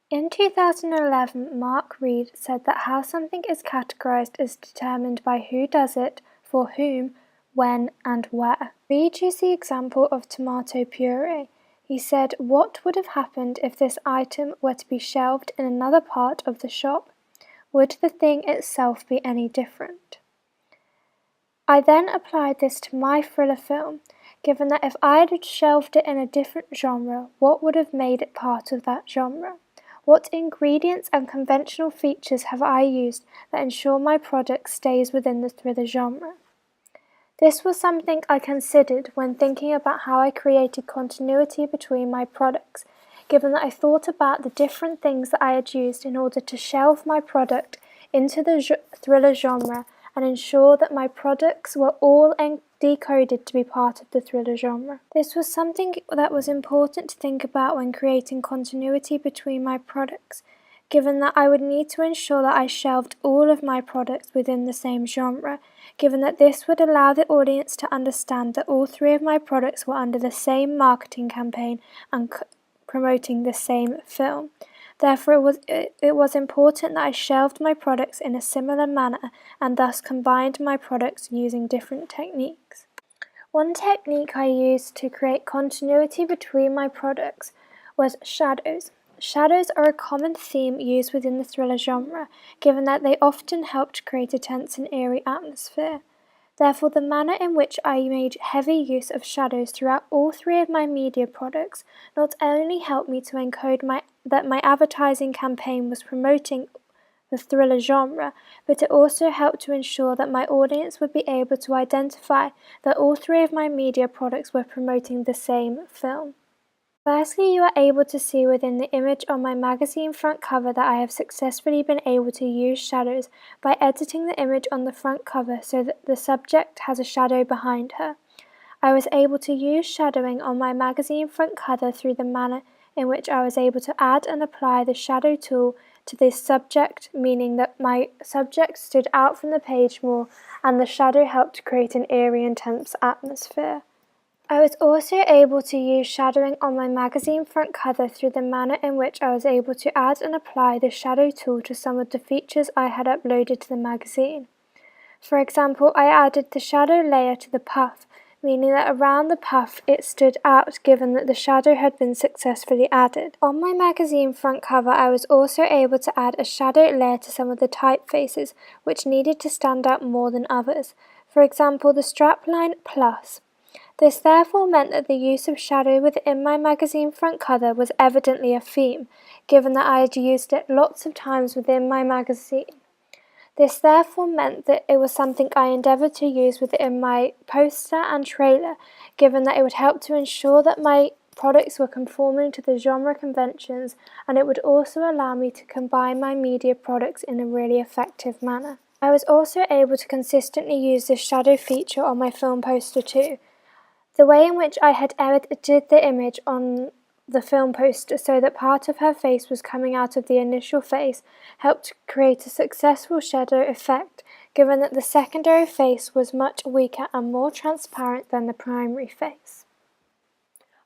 In 2011, Mark Reed said that how something is categorized is determined by who does it, for whom, when, and where. Reed used the example of tomato puree. He said, "What would have happened if this item were to be shelved in another part of the shop? Would the thing itself be any different?" I then applied this to my thriller film, given that if I had shelved it in a different genre, what would have made it part of that genre? What ingredients and conventional features have I used that ensure my product stays within the thriller genre? This was something I considered when thinking about how I created continuity between my products, given that I thought about the different things that I had used in order to shelve my product into the thriller genre and ensure that my products were all decoded to be part of the thriller genre. This was something that was important to think about when creating continuity between my products, given that I would need to ensure that I shelved all of my products within the same genre, given that this would allow the audience to understand that all three of my products were under the same marketing campaign and promoting the same film. Therefore, it was important that I shelved my products in a similar manner and thus combined my products using different techniques. One technique I used to create continuity between my products was shadows. Shadows are a common theme used within the thriller genre, given that they often help to create a tense and eerie atmosphere. Therefore, the manner in which I made heavy use of shadows throughout all three of my media products not only helped me to encode that my advertising campaign was promoting the thriller genre, but it also helped to ensure that my audience would be able to identify that all three of my media products were promoting the same film. Firstly, you are able to see within the image on my magazine front cover that I have successfully been able to use shadows by editing the image on the front cover so that the subject has a shadow behind her. I was able to use shadowing on my magazine front cover through the manner in which I was able to add and apply the shadow tool to this subject, meaning that my subject stood out from the page more and the shadow helped to create an eerie and tense atmosphere. I was also able to use shadowing on my magazine front cover through the manner in which I was able to add and apply the shadow tool to some of the features I had uploaded to the magazine. For example, I added the shadow layer to the puff, meaning that around the puff it stood out given that the shadow had been successfully added. On my magazine front cover, I was also able to add a shadow layer to some of the typefaces, which needed to stand out more than others. For example, the strapline plus. This therefore meant that the use of shadow within my magazine front cover was evidently a theme, given that I had used it lots of times within my magazine. This therefore meant that it was something I endeavoured to use within my poster and trailer, given that it would help to ensure that my products were conforming to the genre conventions, and it would also allow me to combine my media products in a really effective manner. I was also able to consistently use this shadow feature on my film poster too. The way in which I had edited the image on the film poster so that part of her face was coming out of the initial face helped create a successful shadow effect, given that the secondary face was much weaker and more transparent than the primary face.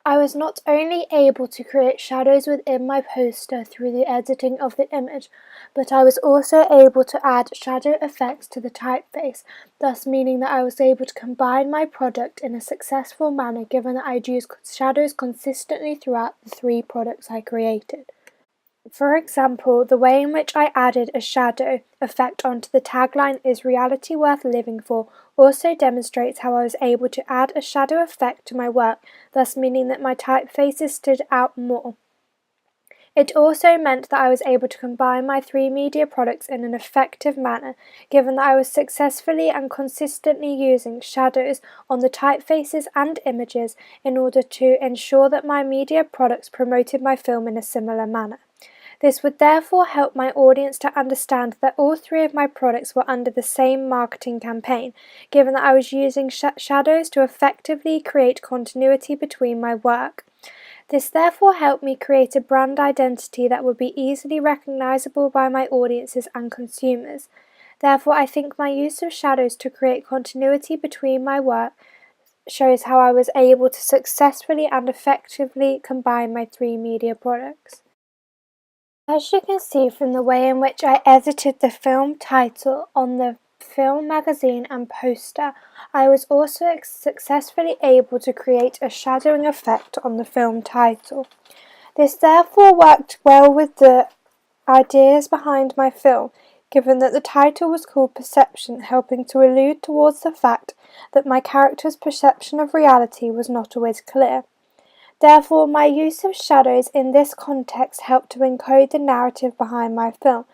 I was not only able to create shadows within my poster through the editing of the image, but I was also able to add shadow effects to the typeface, thus meaning that I was able to combine my product in a successful manner given that I'd used shadows consistently throughout the three products I created. For example, the way in which I added a shadow effect onto the tagline "Is reality worth living for?" also demonstrates how I was able to add a shadow effect to my work, thus meaning that my typefaces stood out more. It also meant that I was able to combine my three media products in an effective manner, given that I was successfully and consistently using shadows on the typefaces and images in order to ensure that my media products promoted my film in a similar manner. This would therefore help my audience to understand that all three of my products were under the same marketing campaign, given that I was using shadows to effectively create continuity between my work. This therefore helped me create a brand identity that would be easily recognizable by my audiences and consumers. Therefore, I think my use of shadows to create continuity between my work shows how I was able to successfully and effectively combine my three media products. As you can see from the way in which I edited the film title on the film magazine and poster, I was also successfully able to create a shadowing effect on the film title. This therefore worked well with the ideas behind my film, given that the title was called Perception, helping to allude towards the fact that my character's perception of reality was not always clear. Therefore, my use of shadows in this context helped to encode the narrative behind my film,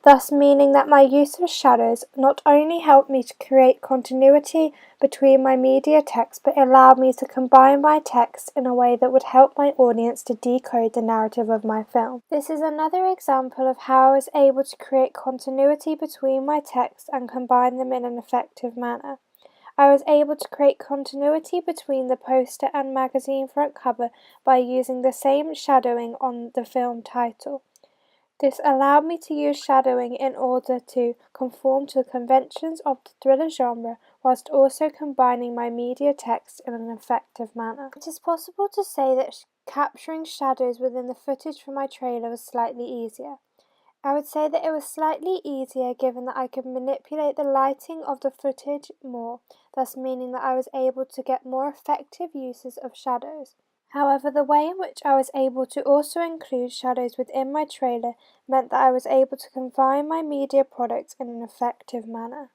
thus meaning that my use of shadows not only helped me to create continuity between my media text, but allowed me to combine my text in a way that would help my audience to decode the narrative of my film. This is another example of how I was able to create continuity between my text and combine them in an effective manner. I was able to create continuity between the poster and magazine front cover by using the same shadowing on the film title. This allowed me to use shadowing in order to conform to the conventions of the thriller genre, whilst also combining my media text in an effective manner. It is possible to say that capturing shadows within the footage for my trailer was slightly easier. I would say that it was slightly easier given that I could manipulate the lighting of the footage more, thus meaning that I was able to get more effective uses of shadows. However, the way in which I was able to also include shadows within my trailer meant that I was able to combine my media products in an effective manner.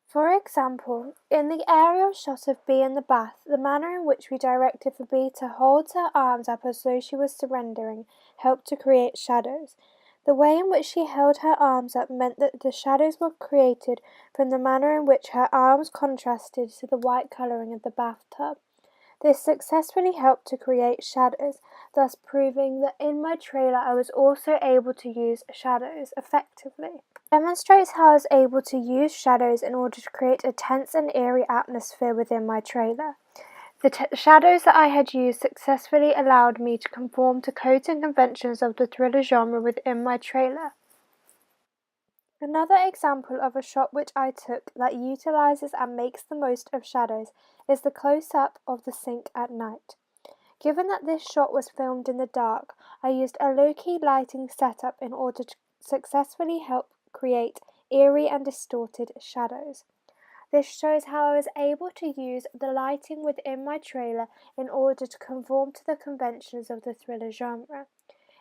For example, in the aerial shot of Bee in the bath, the manner in which we directed for Bee to hold her arms up as though she was surrendering helped to create shadows. The way in which she held her arms up meant that the shadows were created from the manner in which her arms contrasted to the white colouring of the bathtub. This successfully helped to create shadows, thus proving that in my trailer I was also able to use shadows effectively. It demonstrates how I was able to use shadows in order to create a tense and eerie atmosphere within my trailer. The shadows that I had used successfully allowed me to conform to codes and conventions of the thriller genre within my trailer. Another example of a shot which I took that utilizes and makes the most of shadows is the close-up of the sink at night. Given that this shot was filmed in the dark, I used a low-key lighting setup in order to successfully help create eerie and distorted shadows. This shows how I was able to use the lighting within my trailer in order to conform to the conventions of the thriller genre.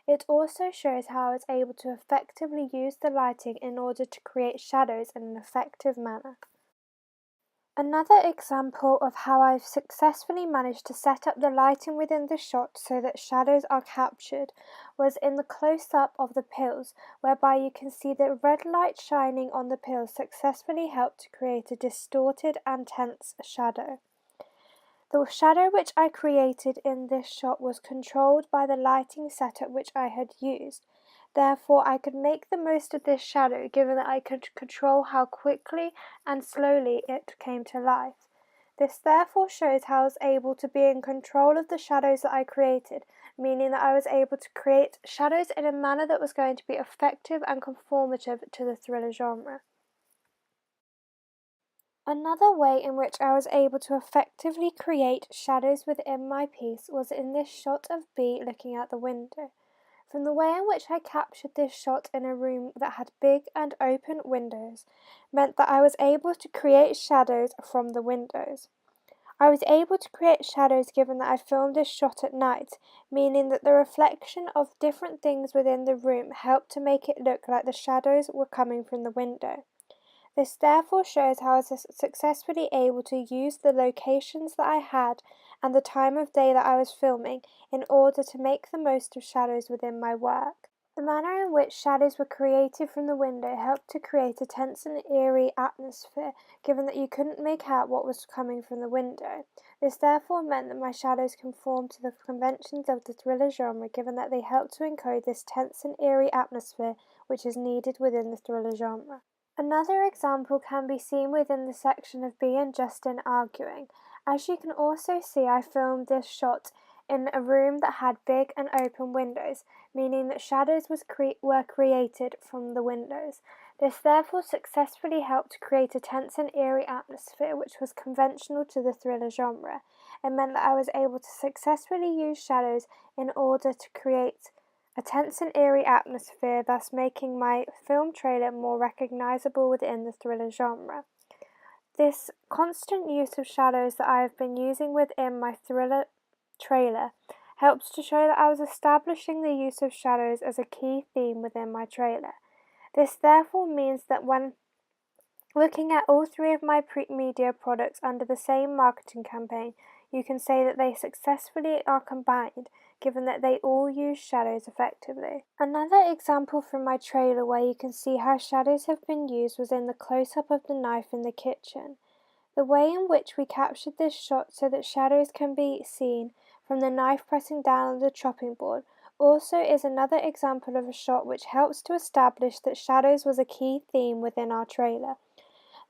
It also shows how I was able to effectively use the lighting in order to create shadows in an effective manner. Another example of how I've successfully managed to set up the lighting within the shot so that shadows are captured was in the close-up of the pills, whereby you can see the red light shining on the pills successfully helped to create a distorted and tense shadow. The shadow which I created in this shot was controlled by the lighting setup which I had used. Therefore, I could make the most of this shadow given that I could control how quickly and slowly it came to life. This therefore shows how I was able to be in control of the shadows that I created, meaning that I was able to create shadows in a manner that was going to be effective and conformative to the thriller genre. Another way in which I was able to effectively create shadows within my piece was in this shot of Bee looking out the window. From the way in which I captured this shot in a room that had big and open windows meant that I was able to create shadows from the windows. I was able to create shadows given that I filmed this shot at night, meaning that the reflection of different things within the room helped to make it look like the shadows were coming from the window. This therefore shows how I was successfully able to use the locations that I had and the time of day that I was filming in order to make the most of shadows within my work. The manner in which shadows were created from the window helped to create a tense and eerie atmosphere, given that you couldn't make out what was coming from the window. This therefore meant that my shadows conformed to the conventions of the thriller genre, given that they helped to encode this tense and eerie atmosphere which is needed within the thriller genre. Another example can be seen within the section of Bee and Justin arguing. As you can also see, I filmed this shot in a room that had big and open windows, meaning that shadows were created from the windows. This therefore successfully helped to create a tense and eerie atmosphere which was conventional to the thriller genre. It meant that I was able to successfully use shadows in order to create a tense and eerie atmosphere, thus making my film trailer more recognisable within the thriller genre. This constant use of shadows that I have been using within my thriller trailer helps to show that I was establishing the use of shadows as a key theme within my trailer. This therefore means that when looking at all three of my media products under the same marketing campaign, you can say that they successfully are combined, given that they all use shadows effectively. Another example from my trailer where you can see how shadows have been used was in the close-up of the knife in the kitchen. The way in which we captured this shot so that shadows can be seen from the knife pressing down on the chopping board also is another example of a shot which helps to establish that shadows was a key theme within our trailer.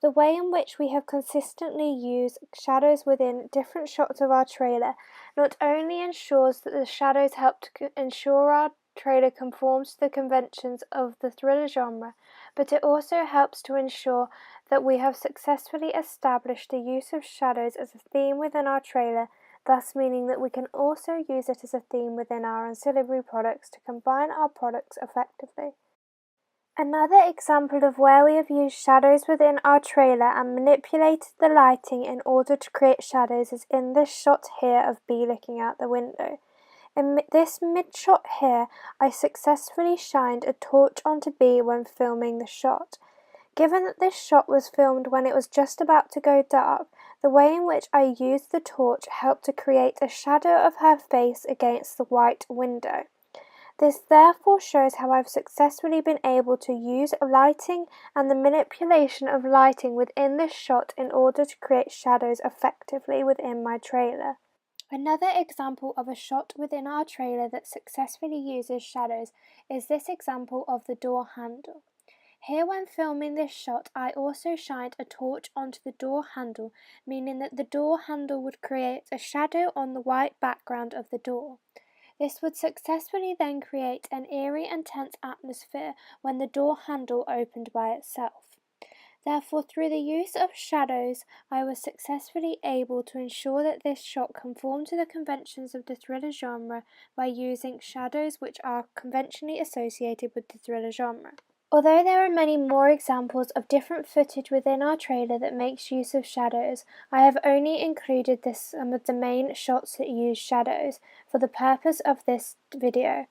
The way in which we have consistently used shadows within different shots of our trailer not only ensures that the shadows help to ensure our trailer conforms to the conventions of the thriller genre, but it also helps to ensure that we have successfully established the use of shadows as a theme within our trailer, thus meaning that we can also use it as a theme within our ancillary products to combine our products effectively. Another example of where we have used shadows within our trailer and manipulated the lighting in order to create shadows is in this shot here of Bee looking out the window. In this mid-shot here, I successfully shined a torch onto Bee when filming the shot. Given that this shot was filmed when it was just about to go dark, the way in which I used the torch helped to create a shadow of her face against the white window. This therefore shows how I've successfully been able to use lighting and the manipulation of lighting within this shot in order to create shadows effectively within my trailer. Another example of a shot within our trailer that successfully uses shadows is this example of the door handle. Here when filming this shot, I also shined a torch onto the door handle, meaning that the door handle would create a shadow on the white background of the door. This would successfully then create an eerie and tense atmosphere when the door handle opened by itself. Therefore, through the use of shadows, I was successfully able to ensure that this shot conformed to the conventions of the thriller genre by using shadows which are conventionally associated with the thriller genre. Although there are many more examples of different footage within our trailer that makes use of shadows, I have only included some of the main shots that use shadows for the purpose of this video.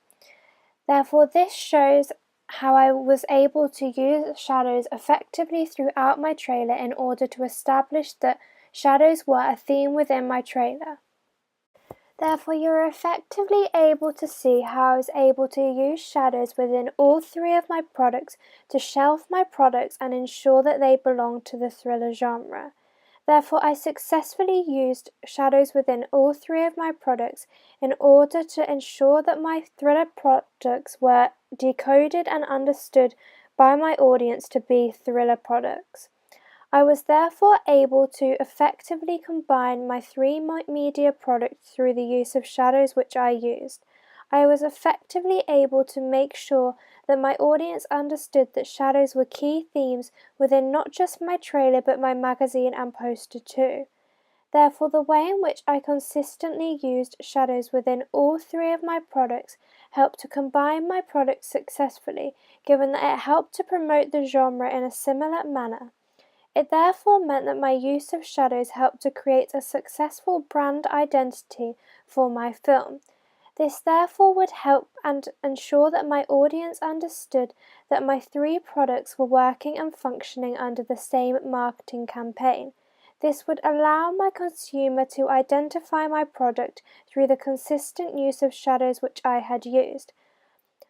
Therefore, this shows how I was able to use shadows effectively throughout my trailer in order to establish that shadows were a theme within my trailer. Therefore, you're effectively able to see how I was able to use shadows within all three of my products to shelf my products and ensure that they belong to the thriller genre. Therefore, I successfully used shadows within all three of my products in order to ensure that my thriller products were decoded and understood by my audience to be thriller products. I was therefore able to effectively combine my three media products through the use of shadows which I used. I was effectively able to make sure that my audience understood that shadows were key themes within not just my trailer but my magazine and poster too. Therefore, the way in which I consistently used shadows within all three of my products helped to combine my products successfully, given that it helped to promote the genre in a similar manner. It therefore meant that my use of shadows helped to create a successful brand identity for my film. This therefore would help and ensure that my audience understood that my three products were working and functioning under the same marketing campaign. This would allow my consumer to identify my product through the consistent use of shadows which I had used.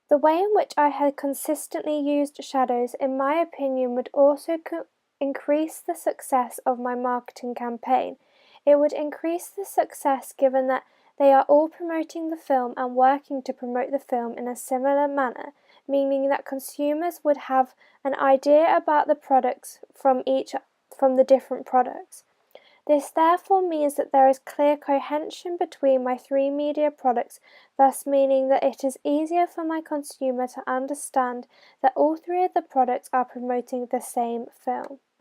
The way in which I had consistently used shadows, in my opinion, would also increase the success of my marketing campaign. It would increase the success given that they are all promoting the film and working to promote the film in a similar manner, meaning that consumers would have an idea about the products from the different products. This therefore means that there is clear cohesion between my three media products, thus meaning that it is easier for my consumer to understand that all three of the products are promoting the same film.